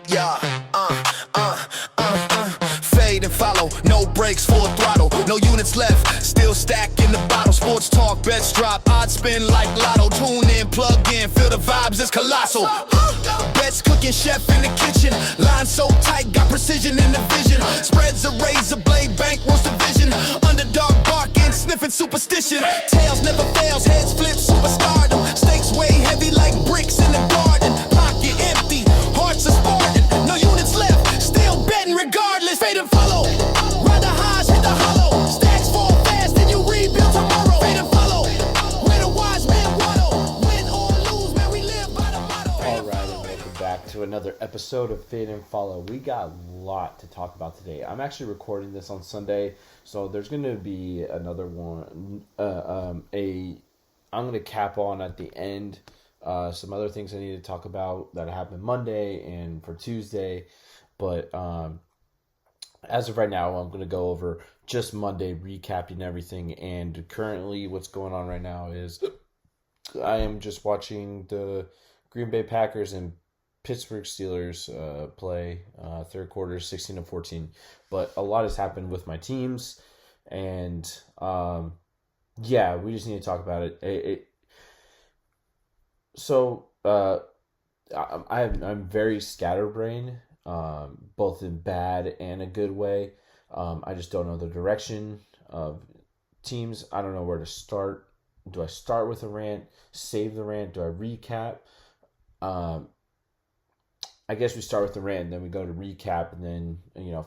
Yeah, fade and follow, no brakes, full throttle, no units left, still stacking the bottle. Sports talk, bets drop, odds spin like lotto. Tune in, plug in, feel the vibes, it's colossal. Bets cooking, chef in the kitchen, line so tight, got precision in the vision. Spreads a razor blade, bankrolls division. Underdog barking, sniffing superstition. Tails never fails, heads flip, superstardom. Stakes weigh heavy like bricks in the garden. Pocket empty, hearts are Spartan. No units left, still betting regardless. Fade and follow, ride the highs, hit the hollow. Stacks fall fast, then you rebuild tomorrow. Fade and follow, where the wise men waddle. Win or lose, man, we live by the motto. All right, and welcome back to another episode of Fade and Follow. We got a lot to talk about today. I'm actually recording this on Sunday, so there's going to be another one. I'm going to cap on at the end some other things I need to talk about that happened Monday and for Tuesday. But as of right now, I'm going to go over just Monday, recapping everything. And currently what's going on right now is I am just watching the Green Bay Packers and Pittsburgh Steelers play third quarter 16-14. But a lot has happened with my teams. And yeah, we just need to talk about it. I'm very scatterbrained, both in bad and a good way. I just don't know the direction of teams. I don't know where to start. Do I start with a rant, save the rant? Do I recap? I guess we start with the rant, then we go to recap, and then,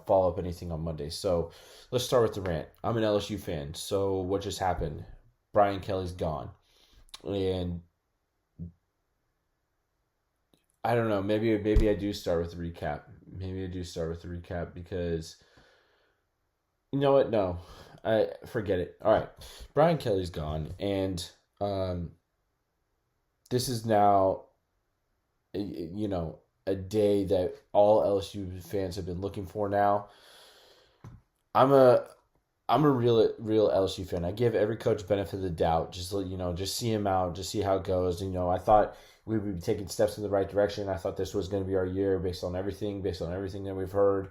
follow up anything on Monday. So let's start with the rant. I'm an LSU fan. So what just happened? Brian Kelly's gone. And I don't know. Maybe I do start with the recap. Because you know what? No, I forget it. All right, Brian Kelly's gone, and this is now, a day that all LSU fans have been looking for. Now, I'm a real LSU fan. I give every coach benefit of the doubt. Just see him out, just see how it goes. I thought we would be taking steps in the right direction. I thought this was going to be our year based on everything that we've heard.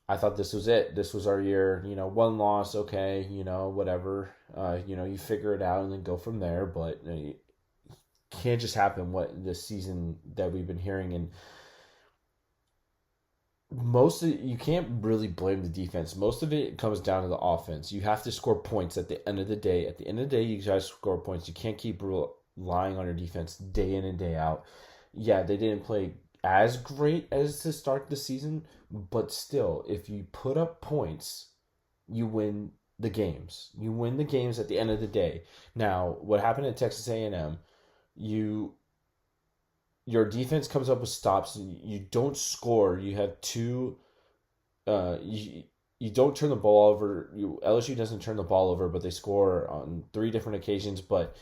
I thought this was it. This was our year. One loss, okay, whatever. You figure it out and then go from there. But it can't just happen what this season that we've been hearing. And you can't really blame the defense. Most of it comes down to the offense. You have to score points at the end of the day. At the end of the day, you guys score points. You can't keep relying on your defense day in and day out. Yeah, they didn't play as great as to start the season, but still, if you put up points, you win the games. You win the games at the end of the day. Now, what happened at Texas A&M, your defense comes up with stops. You don't score. You have two. You don't turn the ball over. LSU doesn't turn the ball over, but they score on 3 different occasions. But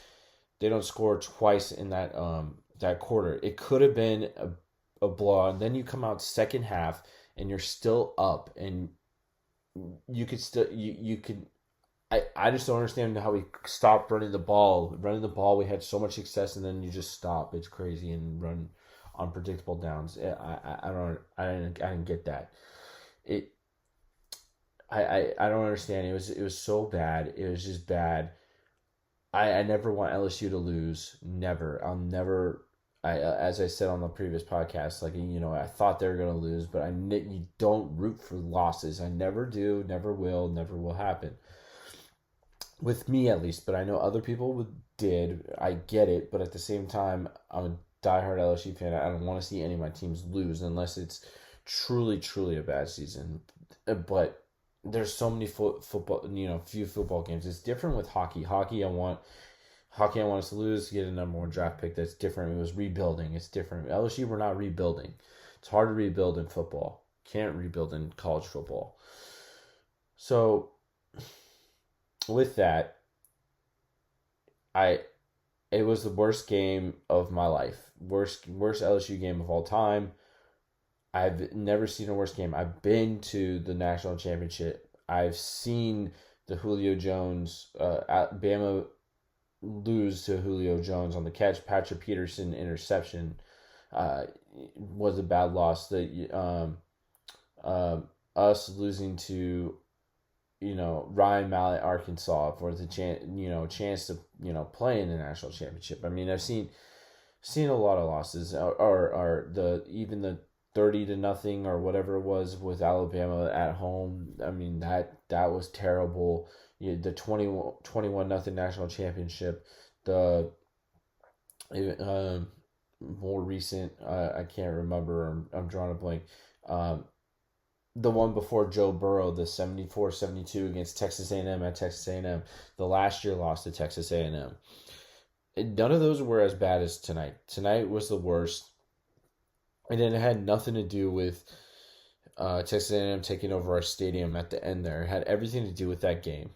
they don't score twice in that quarter. It could have been a blowout. And then you come out second half and you're still up, and you could still you could. I just don't understand how we stopped running the ball. Running the ball, we had so much success, and then you just stop. It's crazy, and run unpredictable downs. I didn't get that. I don't understand. It was so bad. It was just bad. I never want LSU to lose. Never. I'll never. As I said on the previous podcast, I thought they were going to lose, but you don't root for losses. I never do. Never will. Never will happen. With me, at least, but I know other people did. I get it, but at the same time, I'm a diehard LSU fan. I don't want to see any of my teams lose unless it's truly, truly a bad season. But there's so many football, few football games. It's different with hockey. Hockey, I want us to lose to get a number 1 draft pick. That's different. It was rebuilding. It's different. LSU, we're not rebuilding. It's hard to rebuild in football. Can't rebuild in college football. So with that, it was the worst game of my life. Worst LSU game of all time. I've never seen a worse game. I've been to the national championship. I've seen the Julio Jones, Bama lose to Julio Jones on the catch, Patrick Peterson interception. was a bad loss. Us losing to Ryan Mallett, Arkansas, for the chance to play in the national championship. I mean, I've seen a lot of losses, or even the 30-0 or whatever it was with Alabama at home. I mean, that was terrible. The 21-0 national championship, the more recent, I can't remember. I'm drawing a blank. The one before Joe Burrow, the 74-72 against Texas A&M at Texas A&M, the last year loss to Texas A&M. None of those were as bad as tonight. Tonight was the worst, and then it had nothing to do with Texas A&M taking over our stadium at the end there. It had everything to do with that game.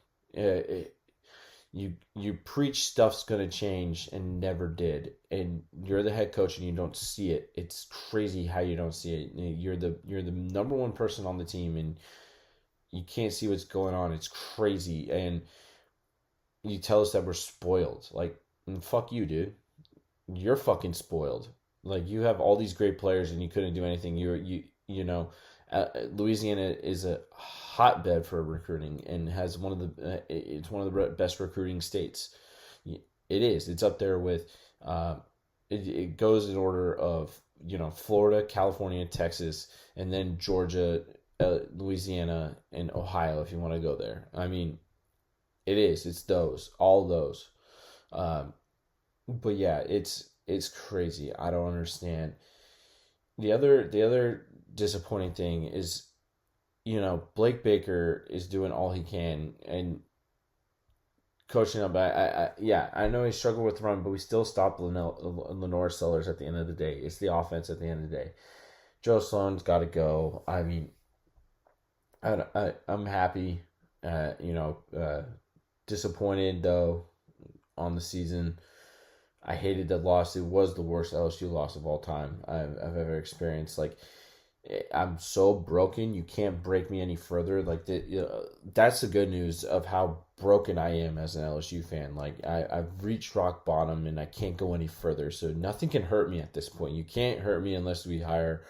You preach stuff's going to change and never did, and you're the head coach and you don't see it. It's crazy how you don't see it. You're the number one person on the team and you can't see what's going on. It's crazy, and you tell us that we're spoiled. Like, fuck you, dude. You're fucking spoiled. Like, you have all these great players and you couldn't do anything. Louisiana is a hotbed for recruiting and has one of the best recruiting states. It is. It's up there with. It goes in order of Florida, California, Texas, and then Georgia, Louisiana, and Ohio. If you want to go there, I mean, it is. It's all those. But yeah, it's crazy. I don't understand. The other disappointing thing is, Blake Baker is doing all he can and coaching up. I know he struggled with run, but we still stopped Lenore Sellers at the end of the day. It's the offense at the end of the day. Joe Sloan's got to go. I mean, I'm happy. Disappointed though on the season. I hated that loss. It was the worst LSU loss of all time I've ever experienced. Like, I'm so broken. You can't break me any further. Like, that's the good news of how broken I am as an LSU fan. Like, I've reached rock bottom and I can't go any further. So nothing can hurt me at this point. You can't hurt me unless we hire.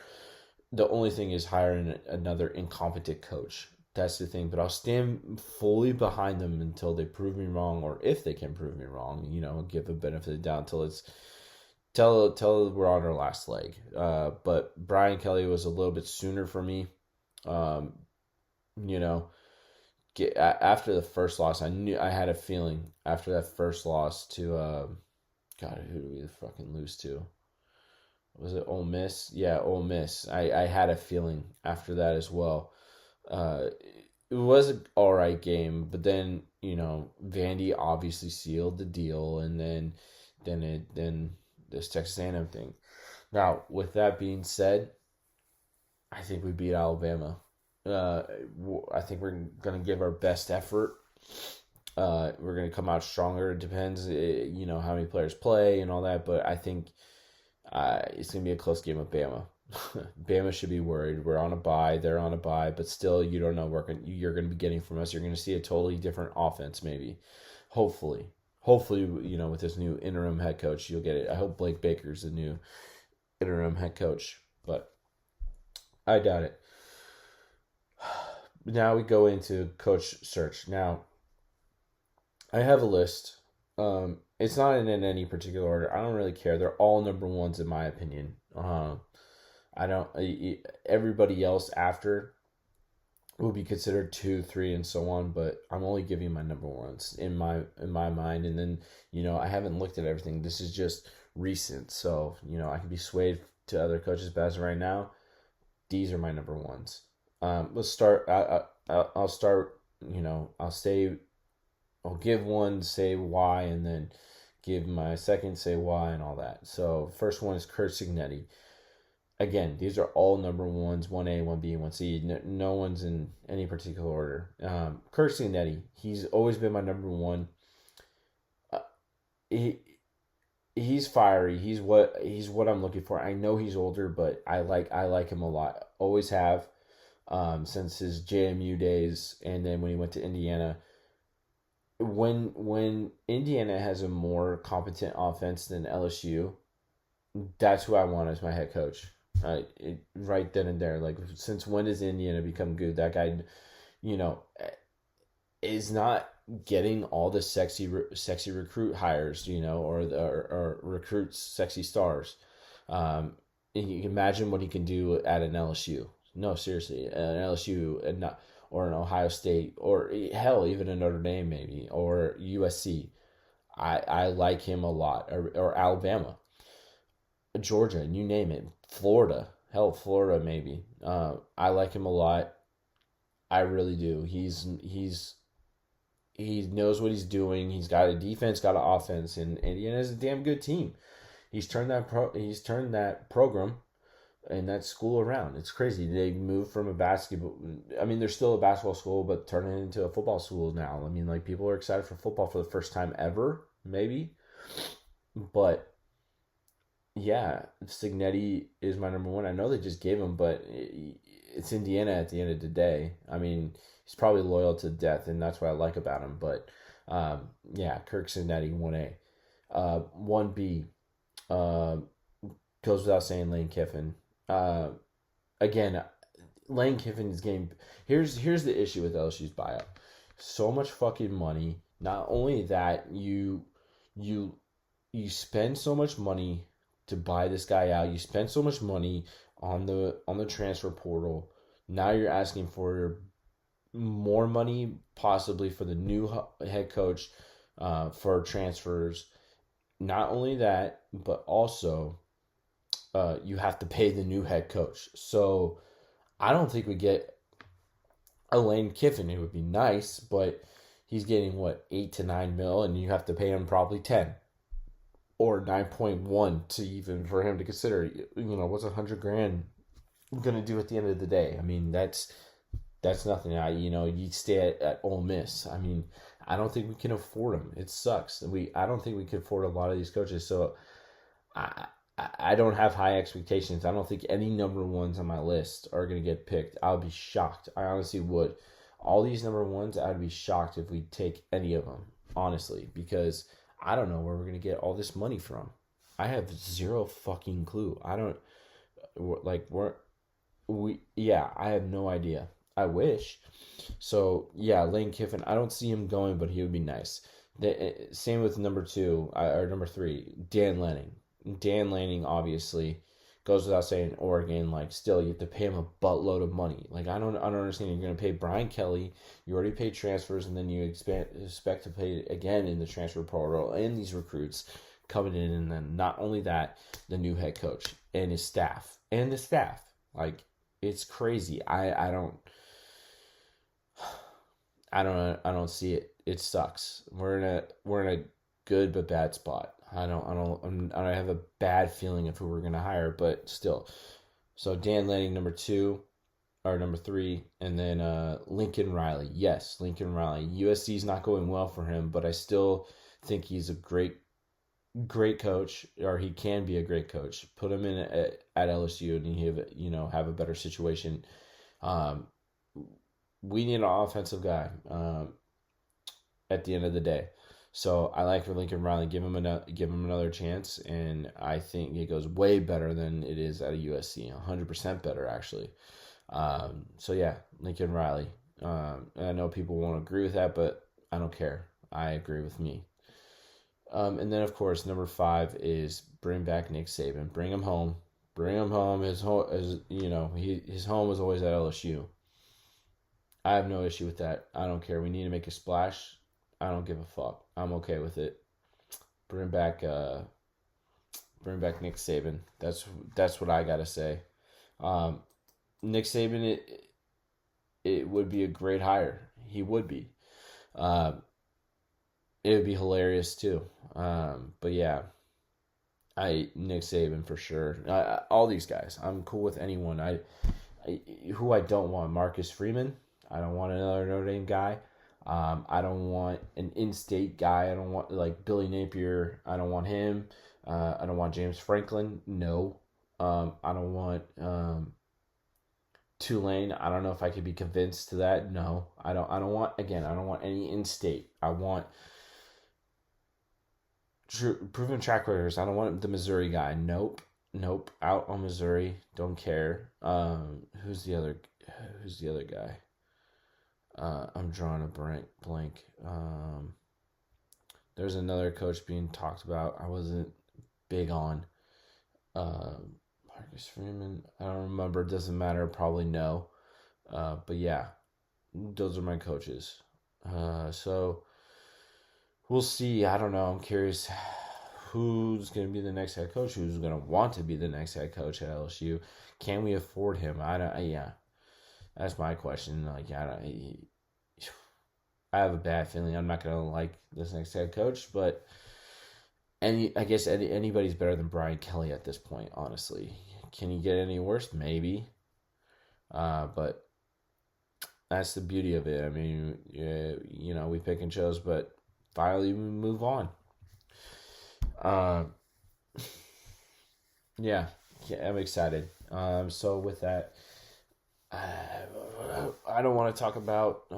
The only thing is hiring another incompetent coach. That's the thing. But I'll stand fully behind them until they prove me wrong, or if they can prove me wrong. Give the benefit of the doubt until it's. Tell we're on our last leg. But Brian Kelly was a little bit sooner for me. After the first loss, I had a feeling after that first loss to God, who do we fucking lose to? Was it Ole Miss? Yeah, Ole Miss. I had a feeling after that as well. It was an all right game, but then Vandy obviously sealed the deal, and then this Texas A&M thing. Now, with that being said, I think we beat Alabama. I think we're going to give our best effort. We're going to come out stronger. It depends, how many players play and all that, but I think it's going to be a close game with Bama. Bama should be worried. We're on a bye. They're on a bye, but still, you don't know what you're going to be getting from us. You're going to see a totally different offense, maybe. Hopefully, with this new interim head coach, you'll get it. I hope Blake Baker's the new interim head coach, but I doubt it. Now we go into coach search. Now, I have a list. It's not in any particular order. I don't really care. They're all number ones in my opinion. I don't. Everybody else after will be considered 2, 3, and so on. But I'm only giving my number ones in my mind. And then I haven't looked at everything. This is just recent, so I can be swayed to other coaches. But as of right now, these are my number ones. Let's start. I'll start. I'll give one, say why, and then give my second, say why, and all that. So first one is Kurt Signetti. Again, these are all number ones, 1A, 1B, 1C. No one's in any particular order. Kurt Signetti, he's always been my number one. He's fiery. He's what I'm looking for. I know he's older, but I like him a lot. Always have, since his JMU days, and then when he went to Indiana. When Indiana has a more competent offense than LSU, that's who I want as my head coach. Right then and there. Like, since when does Indiana become good? That guy, you know, is not getting all the sexy recruit hires, or recruits sexy stars. And you can imagine what he can do at an LSU. No, seriously, an LSU and not or an Ohio State or hell, even a Notre Dame maybe or USC. I like him a lot, or Alabama, Georgia, you name it, Florida, hell, Florida maybe. I like him a lot. I really do. He knows what he's doing. He's got a defense, got an offense, and Indiana is a damn good team. He's turned that program and that school around. It's crazy. They moved from a basketball. I mean, they're still a basketball school, but turning it into a football school now. I mean, like, people are excited for football for the first time ever, maybe. But yeah, Signetti is my number one. I know they just gave him, but it's Indiana at the end of the day. I mean, he's probably loyal to death, and that's what I like about him. But yeah, Kirk Signetti, 1A. 1B, goes without saying, Lane Kiffin. Again, Lane Kiffin is getting. Here's the issue with LSU's buyout. So much fucking money. Not only that, you spend so much money to buy this guy out. You spend so much money on the transfer portal. Now you're asking for more money, possibly for the new head coach, for transfers. Not only that, but also you have to pay the new head coach. So I don't think we get a Lane Kiffin. It would be nice, but he's getting what, 8 to 9 mil, and you have to pay him probably 10 or 9.1 to even for him to consider. What's $100,000 gonna do at the end of the day? I mean, that's nothing. You stay at Ole Miss. I mean, I don't think we can afford him. It sucks. I don't think we can afford a lot of these coaches. So I don't have high expectations. I don't think any number ones on my list are going to get picked. I would be shocked. I honestly would. All these number ones, I would be shocked if we take any of them, honestly, because I don't know where we're going to get all this money from. I have zero fucking clue. I don't, like, I have no idea. I wish. So, yeah, Lane Kiffin, I don't see him going, but he would be nice. Same with number 2, or number 3, Dan Lanning. Dan Lanning, obviously, goes without saying, Oregon, like, still, you have to pay him a buttload of money. Like, I don't understand. You're going to pay Brian Kelly, you already paid transfers, and then you expect to pay again in the transfer portal and these recruits coming in, and then not only that, the new head coach and his staff. And the staff. Like, it's crazy. I don't see it. It sucks. We're in a good but bad spot. I have a bad feeling of who we're gonna hire, but still. So Dan Lanning, number 2, or number 3, and then Lincoln Riley. Yes, Lincoln Riley. USC's not going well for him, but I still think he's a great coach, or he can be a great coach. Put him in at LSU, and he have a better situation. We need an offensive guy at the end of the day. So I like for Lincoln Riley, give him another chance, and I think it goes way better than it is at a USC, 100% better actually. So yeah, Lincoln Riley. And I know people won't agree with that, but I don't care. I agree with me. And then of course number 5 is bring back Nick Saban. Bring him home. His home was always at LSU. I have no issue with that. I don't care. We need to make a splash. I don't give a fuck. I'm okay with it. Bring back Nick Saban. That's what I gotta say. Nick Saban, it would be a great hire. He would be. It would be hilarious too. But yeah, Nick Saban for sure. All these guys. I'm cool with anyone. Who I don't want, Marcus Freeman. I don't want another Notre Dame guy. I don't want an in-state guy. I don't want, like, Billy Napier. I don't want him. I don't want James Franklin. No. I don't want Tulane. I don't know if I could be convinced to that. No. I don't want any in-state. I want proven track records. I don't want the Missouri guy. Nope. Nope, out on Missouri. Don't care. Who's the other? Who's the other guy? I'm drawing a blank. There's another coach being talked about. I wasn't big on. Marcus Freeman. I don't remember. It doesn't matter. Probably no. But yeah, those are my coaches. So we'll see. I don't know. I'm curious who's going to be the next head coach. Who's going to want to be the next head coach at LSU? Can we afford him? I don't. Yeah, that's my question. Like, I have a bad feeling I'm not going to like this next head coach, but I guess anybody's better than Brian Kelly at this point, honestly. Can he get any worse? Maybe. But that's the beauty of it. I mean, we pick and chose, but finally we move on. Yeah, I'm excited. So with that, I don't want to talk about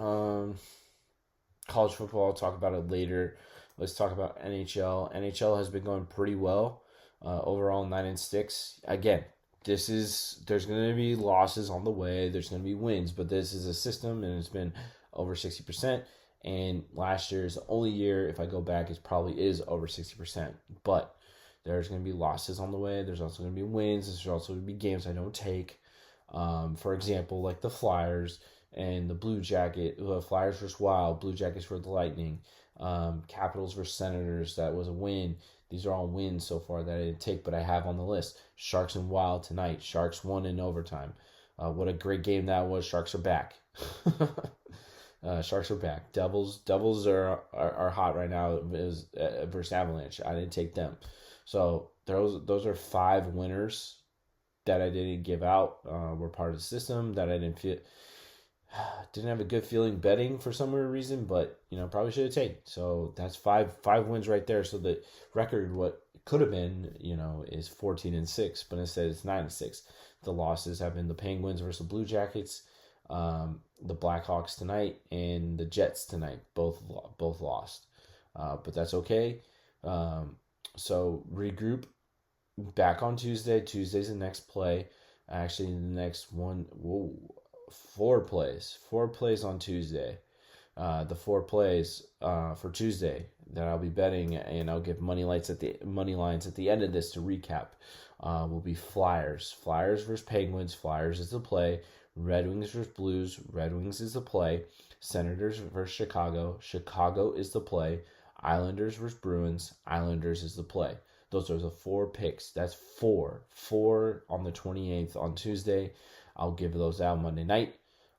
college football. I'll talk about it later. Let's talk about NHL. NHL has been going pretty well. Overall, 9-6. Again, there's going to be losses on the way. There's going to be wins, but this is a system, and it's been over 60%. And last year is the only year, if I go back, it probably is over 60%. But there's going to be losses on the way. There's also going to be wins. There's also going to be games I don't take. For example, like the Flyers and the Blue Jacket. Flyers versus Wild. Blue Jackets for the Lightning. Capitals versus Senators. That was a win. These are all wins so far that I didn't take, but I have on the list. Sharks and Wild tonight. Sharks won in overtime. What a great game that was. Sharks are back. Sharks are back. Devils are hot right now. Versus Avalanche. I didn't take them. So those are 5 winners that I didn't give out. Were part of the system that I didn't have a good feeling betting for some weird reason, but probably should have taken. So that's five wins right there. So the record, what could have been, is 14-6, but instead it's 9-6. The losses have been the Penguins versus the Blue Jackets, the Blackhawks tonight, and the Jets tonight. Both lost, but that's okay. So regroup back on Tuesday. Tuesday's the next play. Actually, the next one. Whoa. 4 plays on Tuesday. The 4 plays for Tuesday that I'll be betting, and I'll give money lines at the end of this to recap. Will be Flyers versus Penguins. Flyers is the play. Red Wings versus Blues. Red Wings is the play. Senators versus Chicago. Chicago is the play. Islanders versus Bruins. Islanders is the play. Those are the 4 picks. That's 4 on the 28th on Tuesday. I'll give those out Monday night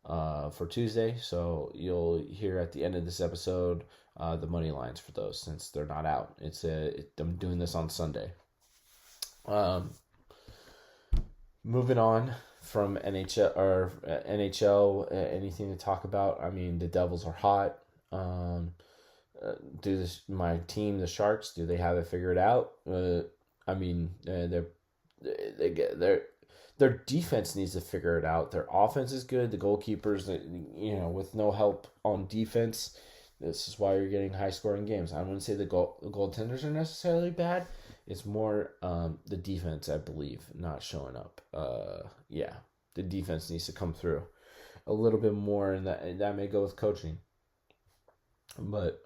for Tuesday. So you'll hear at the end of this episode the money lines for those, since they're not out. I'm doing this on Sunday. Moving on from NHL, anything to talk about? I mean, the Devils are hot. My team, the Sharks, do they have it figured out? I mean, their defense needs to figure it out. Their offense is good. The goalkeepers, with no help on defense, this is why you're getting high-scoring games. I wouldn't say the goaltenders are necessarily bad. It's more the defense, I believe, not showing up. The defense needs to come through a little bit more, and that may go with coaching. But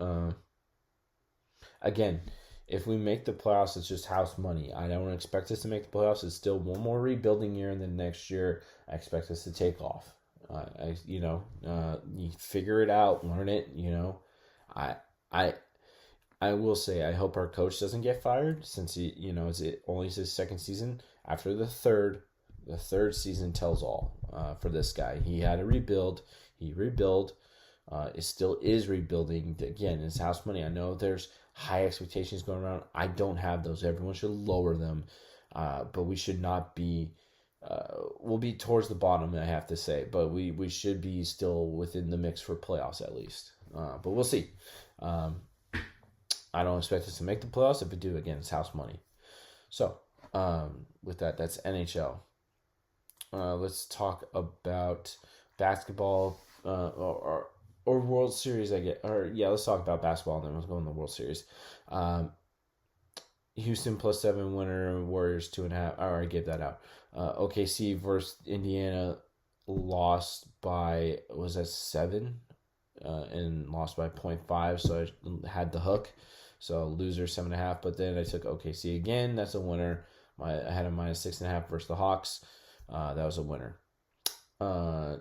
again, if we make the playoffs, it's just house money. I don't expect us to make the playoffs. It's still one more rebuilding year, and then next year I expect us to take off. You figure it out, learn it. I will say I hope our coach doesn't get fired, since it's only his second season. After the third season tells all for this guy. He had to rebuild. He rebuilt. It still is rebuilding. Again, it's house money. I know there's high expectations going around. I don't have those. Everyone should lower them. But we should not be, we'll be towards the bottom, I have to say. But we should be still within the mix for playoffs at least. But we'll see. I don't expect us to make the playoffs. If we do, again, it's house money. So, with that, that's NHL. Let's talk about basketball, or World Series, let's talk about basketball, and then let's go in the World Series. Houston +7 winner, Warriors 2.5. I already gave that out. OKC versus Indiana lost by, was that 7? And lost by 0.5, so I had the hook. So loser 7.5, but then I took OKC again. That's a winner. I had a -6.5 versus the Hawks. That was a winner. I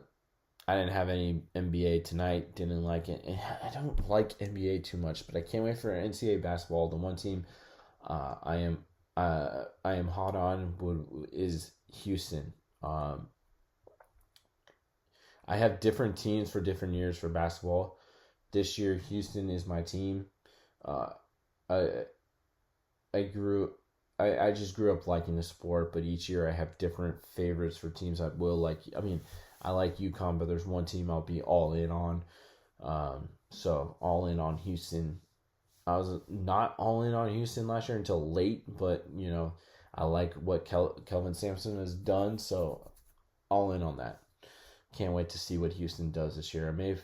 didn't have any NBA tonight. Didn't like it. I don't like NBA too much, but I can't wait for NCAA basketball. The one team I am hot on is Houston. I have different teams for different years for basketball. This year, Houston is my team. I just grew up liking the sport, but each year I have different favorites for teams I will like. I mean, I like UConn, but there's one team I'll be all in on. So all in on Houston. I was not all in on Houston last year until late, but I like what Kelvin Sampson has done, so all in on that. Can't wait to see what Houston does this year. I may,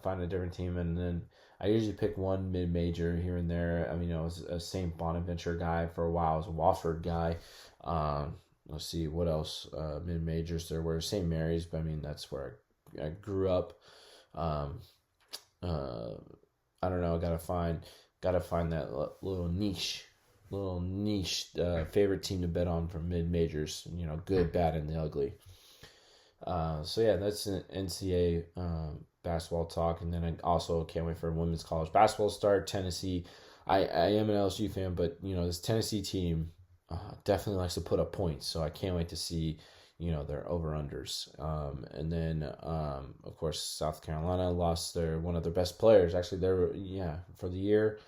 find a different team, and then I usually pick one mid-major here and there. I mean, I was a St. Bonaventure guy for a while. I was a Wofford guy. Let's see what else mid-majors there were. St. Mary's, but I mean that's where I grew up. I don't know. Gotta find that little niche favorite team to bet on for mid-majors. Good, bad, and the ugly. So yeah, that's an NCAA basketball talk, and then I also can't wait for women's college basketball to start. Tennessee, I am an LSU fan, but this Tennessee team definitely likes to put up points, so I can't wait to see their over-unders. And then of course South Carolina lost one of their best players. Actually, for the year.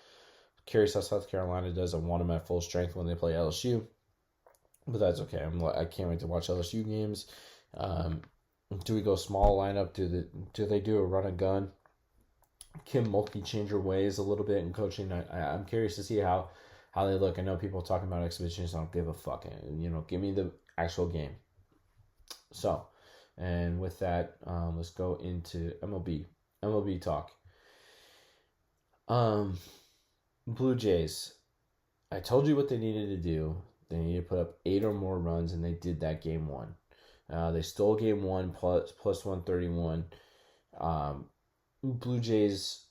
Curious how South Carolina does. I want them at full strength when they play LSU, but that's okay. I can't wait to watch LSU games. Do we go small lineup? Do they do a run and gun? Kim Mulkey change her ways a little bit in coaching. I'm curious to see how they look. I know people are talking about exhibitions. I don't give a fuck. Give me the actual game. So, and with that, let's go into MLB talk. Blue Jays. I told you what they needed to do. They needed to put up 8 or more runs, and they did that game 1. They stole game 1 plus 131. Blue Jays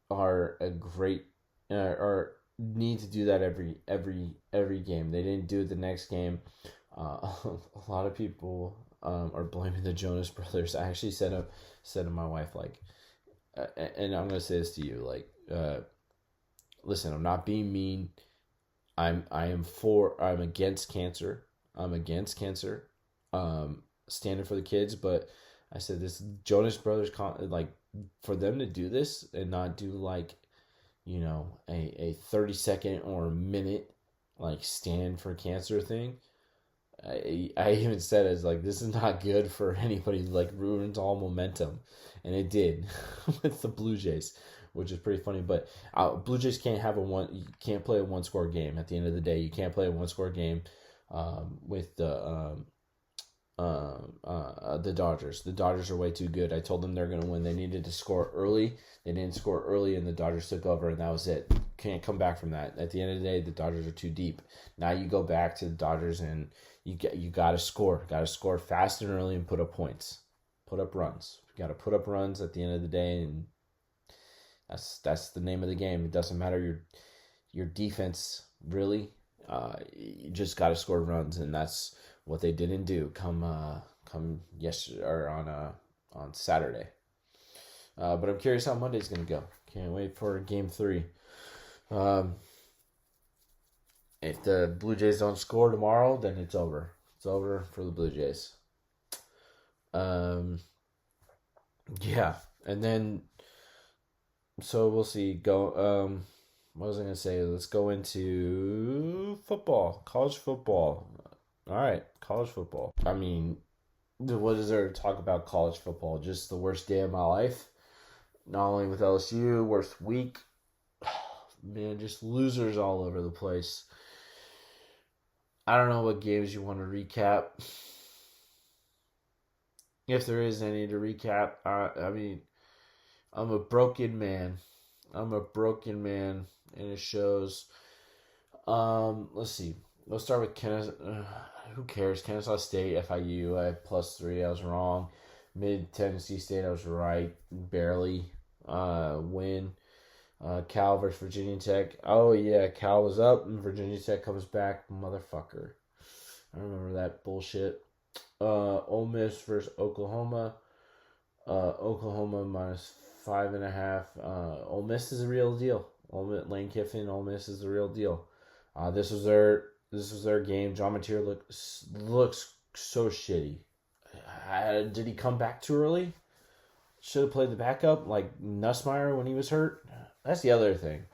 are a great or need to do that every game. They didn't do it the next game. A lot of people are blaming the Jonas Brothers. I actually said to my wife, and I'm gonna say this to you, listen, I'm not being mean. I'm against cancer. Standing for the kids, but I said this Jonas Brothers for them to do this and not do a 30-second or a minute stand for cancer thing. I even said it's this is not good for anybody, ruins all momentum, and it did with the Blue Jays, which is pretty funny. But Blue Jays can't you can't play a 1-score game. At the end of the day, you can't play a 1-score game with the Dodgers. The Dodgers are way too good. I told them they're going to win. They needed to score early. They didn't score early, and the Dodgers took over, and that was it. Can't come back from that. At the end of the day, the Dodgers are too deep. Now you go back to the Dodgers, and you got to score. Got to score fast and early and put up points. Put up runs. You got to put up runs at the end of the day, and that's the name of the game. It doesn't matter your defense, really. You just got to score runs, and that's what they didn't do come yesterday or on Saturday. But I'm curious how Monday's gonna go. Can't wait for game 3. If the Blue Jays don't score tomorrow, then it's over. It's over for the Blue Jays. Yeah, and then so we'll see. What was I gonna say? Let's go into football, college football. All right, college football. I mean, what is there to talk about college football? Just the worst day of my life. Not only with LSU, worst week. Man, just losers all over the place. I don't know what games you want to recap. If there is any to recap, I mean, I'm a broken man. And it shows. Let's see. Let's start with who cares? Kennesaw State, FIU. I had +3. I was wrong. Mid Tennessee State, I was right. Barely. Win. Cal versus Virginia Tech. Oh yeah, Cal was up and Virginia Tech comes back. Motherfucker. I remember that bullshit. Ole Miss versus Oklahoma. Oklahoma -5.5. Ole Miss is a real deal. Lane Kiffin, Ole Miss is the real deal. This was their game. John Mateer looks so shitty. Did he come back too early? Should have played the backup like Nussmeier when he was hurt. That's the other thing.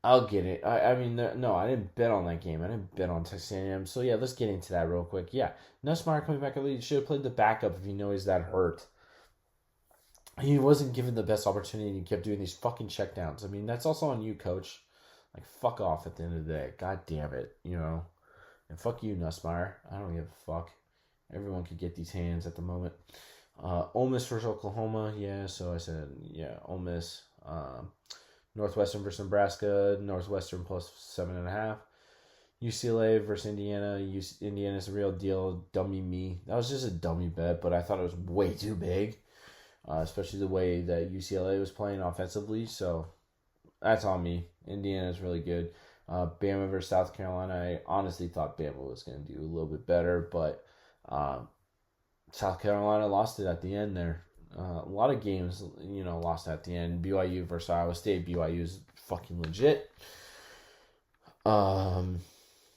I'll get it. I mean, no, I didn't bet on that game. I didn't bet on Texas A&M. So, yeah, let's get into that real quick. Yeah, Nussmeier coming back early. He should have played the backup if you know he's that hurt. He wasn't given the best opportunity. He kept doing these fucking checkdowns. I mean, that's also on you, coach. Like, fuck off at the end of the day. God damn it, you know. And fuck you, Nussmeier. I don't give a fuck. Everyone could get these hands at the moment. Ole Miss versus Oklahoma. Yeah, so I said, yeah, Ole Miss. Northwestern versus Nebraska. Northwestern +7.5. UCLA versus Indiana. Indiana's a real deal. Dummy me. That was just a dummy bet, but I thought it was way too big. Especially the way that UCLA was playing offensively. So that's on me. Indiana's really good. Bama versus South Carolina. I honestly thought Bama was going to do a little bit better, but South Carolina lost it at the end there. A lot of games, lost at the end. BYU versus Iowa State. BYU is fucking legit. No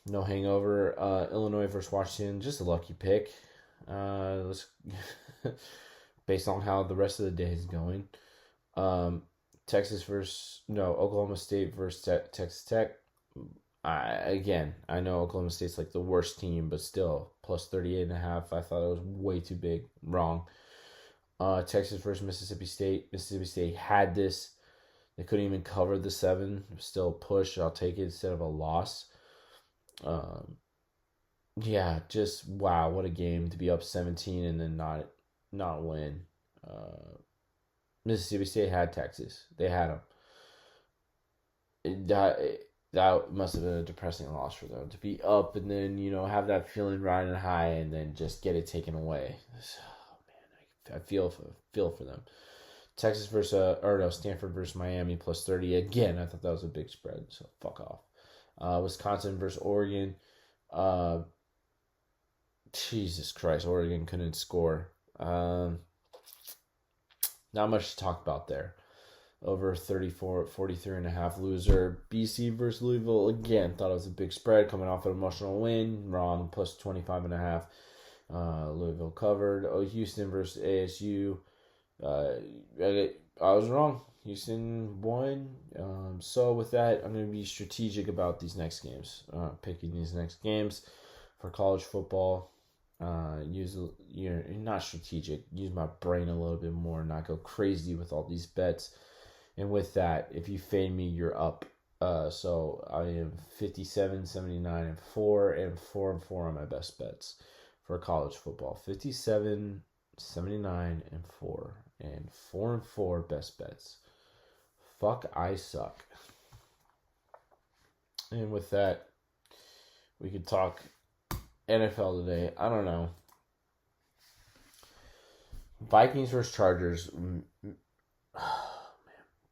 hangover. Illinois versus Washington. Just a lucky pick. Let's based on how the rest of the day is going. Oklahoma State versus Texas Tech. I know Oklahoma State's like the worst team, but still, +38.5. I thought it was way too big. Wrong. Texas versus Mississippi State. Mississippi State had this. They couldn't even cover the 7. Still push. I'll take it instead of a loss. Yeah, just wow, what a game to be up 17 and then not win. Mississippi State had Texas. They had them. That must have been a depressing loss for them to be up and then have that feeling riding high and then just get it taken away. I feel for them. Texas versus Stanford versus Miami +30. Again, I thought that was a big spread, so fuck off. Wisconsin versus Oregon. Jesus Christ, Oregon couldn't score. Not much to talk about there. Over 43.5 loser. BC versus Louisville. Again, thought it was a big spread coming off an emotional win. Wrong, +25.5. Louisville covered. Houston versus ASU. I was wrong. Houston won. So with that, I'm going to be strategic about these next games. Picking these next games for college football. Not strategic. Use my brain a little bit more, not go crazy with all these bets. And with that, if you fade me, you're up. So I am 57, 79, and 4, and 4 and 4 on my best bets for college football. 57, 79, and 4, and 4 and 4 best bets. Fuck, I suck. And with that, we could talk NFL today. I don't know. Vikings versus Chargers.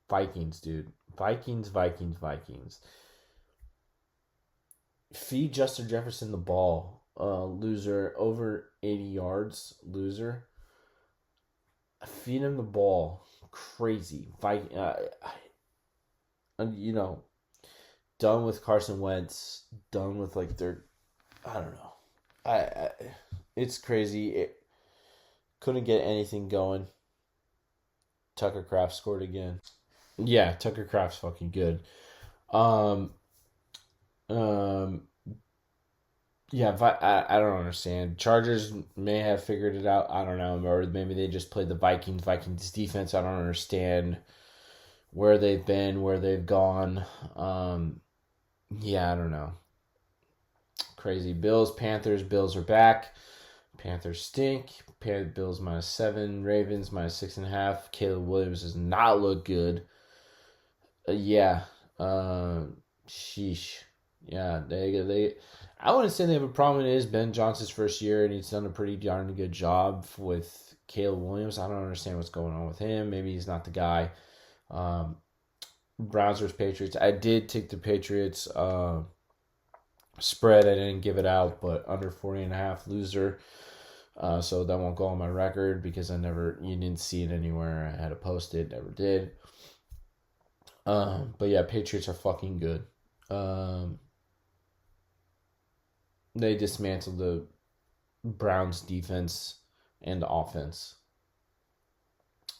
Vikings, dude. Vikings. Feed Justin Jefferson the ball. Loser. Over 80 yards. Loser. Feed him the ball. Crazy. Done with Carson Wentz. Done with their... I don't know. It's crazy. It couldn't get anything going. Tucker Kraft scored again. Yeah, Tucker Kraft's fucking good. Yeah, I don't understand. Chargers may have figured it out. I don't know. Or maybe they just played the Vikings. Vikings defense, I don't understand where they've been, where they've gone. Yeah, I don't know. Crazy. Bills, Panthers. Bills are back. Panthers stink. Bills -7. Ravens -6.5. Caleb Williams does not look good. Sheesh. Yeah, they. I wouldn't say they have a problem. It is Ben Johnson's first year, and he's done a pretty darn good job with Caleb Williams. I don't understand what's going on with him. Maybe he's not the guy. Browns versus Patriots. I did take the Patriots spread. I didn't give it out, but under 40.5 loser. So that won't go on my record because you didn't see it anywhere. I had to post it, never did. But yeah, Patriots are fucking good. They dismantled the Browns defense and the offense.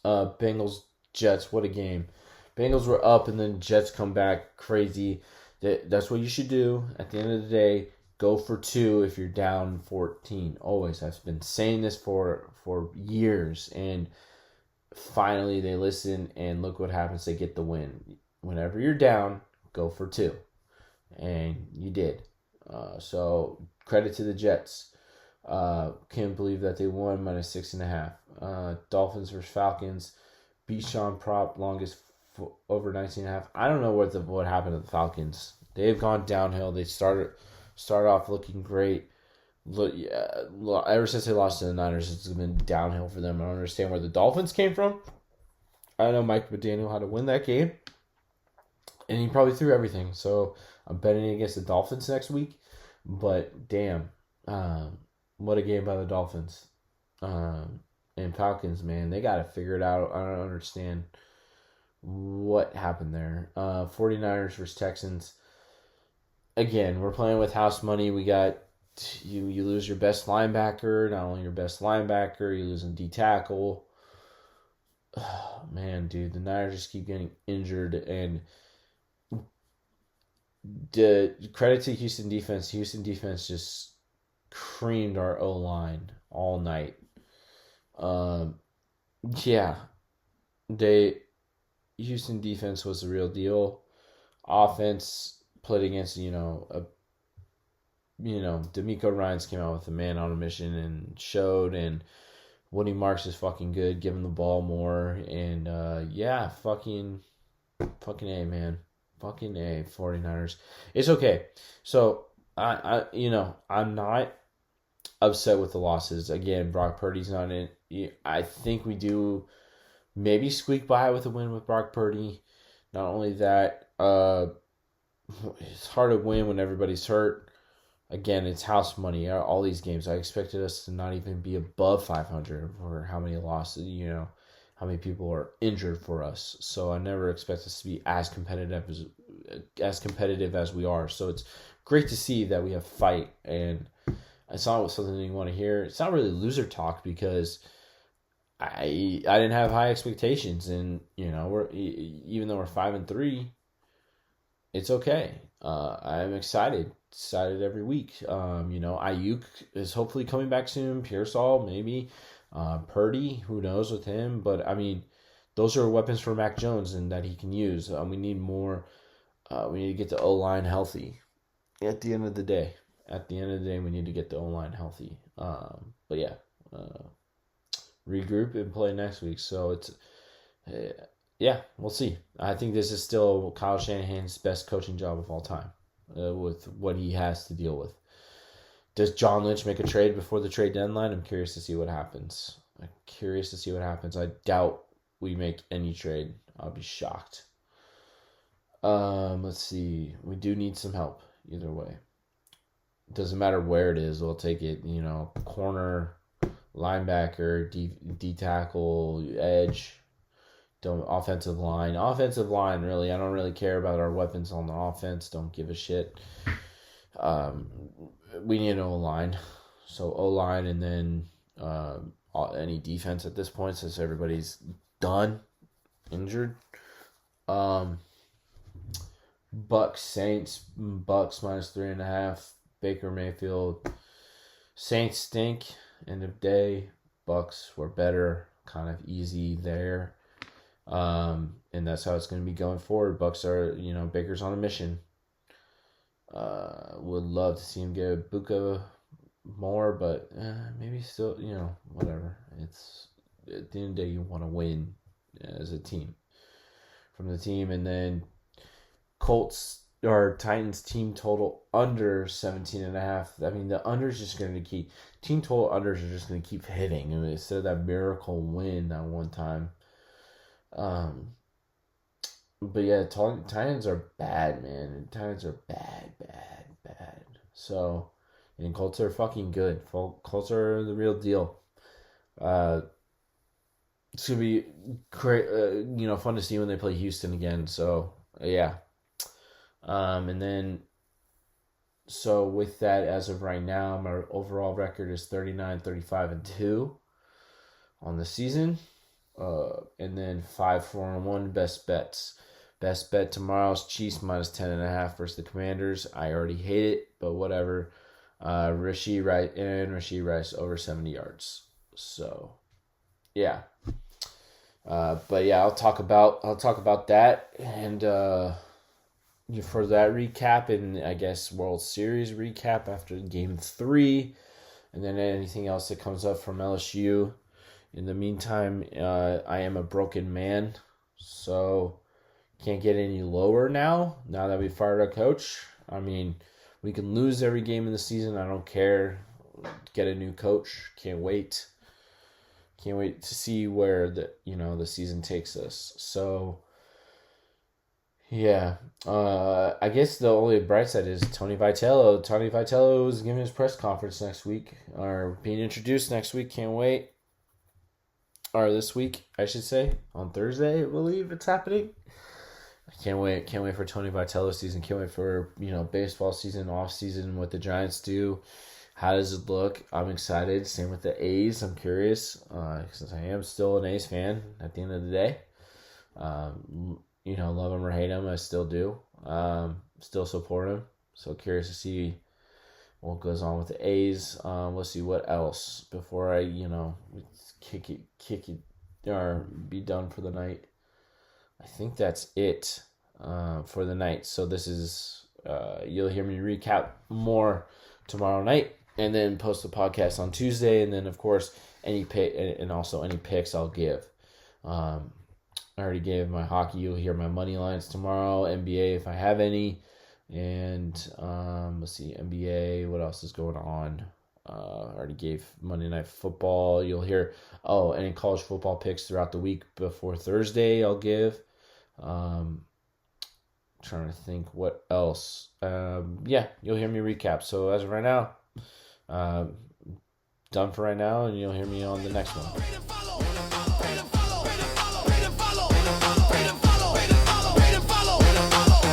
Bengals, Jets, what a game. Bengals were up and then Jets come back crazy. That's what you should do. At the end of the day, go for 2 if you're down 14. Always. I've been saying this for years. And finally they listen and look what happens. They get the win. Whenever you're down, go for 2. And you did. So credit to the Jets. Can't believe that they won minus 6.5. Dolphins versus Falcons. Beat Sean Prop longest over 19.5. I don't know what happened to the Falcons. They've gone downhill. They started off looking great. Ever since they lost to the Niners, it's been downhill for them. I don't understand where the Dolphins came from. I know Mike McDaniel had to win that game, and he probably threw everything. So I'm betting against the Dolphins next week. But damn, what a game by the Dolphins. And Falcons, man, they got to figure it out. I don't understand what happened there. 49ers versus Texans. Again, we're playing with house money. We got you lose your best linebacker. Not only your best linebacker, you lose a D tackle. Oh, man, dude, the Niners just keep getting injured. And the credit to Houston defense. Houston defense just creamed our O-line all night. Yeah, Houston defense was the real deal. Offense played against, D'Amico Ryans came out with a man on a mission and showed, and Woody Marks is fucking good. Give him the ball more, and fucking A, man. Fucking A, 49ers. It's okay. So, I'm not upset with the losses. Again, Brock Purdy's not in. I think we do maybe squeak by with a win with Brock Purdy. Not only that, it's hard to win when everybody's hurt. Again, it's house money. All these games, I expected us to not even be above 500 for how many losses, how many people are injured for us. So I never expect us to be as competitive as we are. So it's great to see that we have fight, and it's not something you want to hear. It's not really loser talk because I didn't have high expectations, and we're even though we're 5-3, it's okay. I'm excited every week. Ayuk is hopefully coming back soon. Pearsall maybe, Purdy, who knows with him? But I mean, those are weapons for Mac Jones and that he can use. We need more. We need to get the O-line healthy. At the end of the day, we need to get the O-line healthy. But yeah, regroup and play next week. So it's, we'll see. I think this is still Kyle Shanahan's best coaching job of all time, with what he has to deal with. Does John Lynch make a trade before the trade deadline? I'm curious to see what happens. I doubt we make any trade. I'll be shocked. Let's see. We do need some help either way. Doesn't matter where it is. We'll take it. Corner, linebacker, D tackle, edge, offensive line. Offensive line, really. I don't really care about our weapons on the offense. Don't give a shit. We need an O-line. So O-line, and then any defense at this point, since everybody's done, injured. Bucks, Saints. Bucks minus 3.5. Baker Mayfield. Saints stink. End of day. Bucks were better. Kind of easy there. And that's how it's going to be going forward. Bucks are, Baker's on a mission. Would love to see him get Buka more, but maybe still, whatever. It's at the end of the day, you want to win as a team from the team. And then Colts or Titans team total under 17.5. I mean, the unders just going to keep team total unders are just going to keep hitting. I mean, instead of that miracle win that one time. But yeah, Titans are bad, man. Titans are bad. So, and Colts are fucking good. Colts are the real deal. It's gonna be great. Fun to see when they play Houston again. So yeah. And then, so with that, as of right now, my overall record is 39-35-2 on the season. And then 5-4-1 best bets. Best bet tomorrow's Chiefs minus 10.5 versus the Commanders. I already hate it, but whatever. Rashee Rice over 70 yards. So, yeah. But yeah, I'll talk about that and for that recap and I guess World Series recap after Game 3, and then anything else that comes up from LSU. In the meantime, I am a broken man, so can't get any lower now that we fired our coach. I mean, we can lose every game in the season. I don't care. Get a new coach. Can't wait. Can't wait to see where the season takes us. So, yeah. I guess the only bright side is Tony Vitello. Tony Vitello is giving his press conference next week, or being introduced next week. Can't wait. Or this week, I should say. On Thursday, I believe it's happening. I can't wait. Can't wait for Tony Vitello season. Can't wait for, baseball season, off season, what the Giants do. How does it look? I'm excited. Same with the A's. I'm curious since I am still an A's fan at the end of the day. Love him or hate him, I still do. Still support him. So curious to see what goes on with the A's. Let's see what else before I, kick it, or be done for the night. I think that's it for the night. So this is, you'll hear me recap more tomorrow night, and then post the podcast on Tuesday, and then of course any pick and also any picks I'll give. I already gave my hockey. You'll hear my money lines tomorrow. NBA if I have any, and let's see, NBA. What else is going on? I already gave Monday Night Football. You'll hear any college football picks throughout the week before Thursday. I'll give. Trying to think what else. You'll hear me recap. So as of right now, done for right now, and you'll hear me on the next one.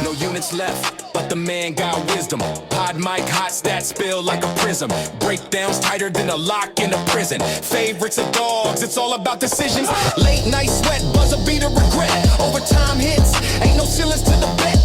No units left, but the man got wisdom. Pod mic, hot stats spill like a prism. Breakdowns tighter than a lock in a prison. Favorites of dogs, it's all about decisions. Late night sweat, buzzer beater regret. Overtime hits, ain't no ceilings to the bet.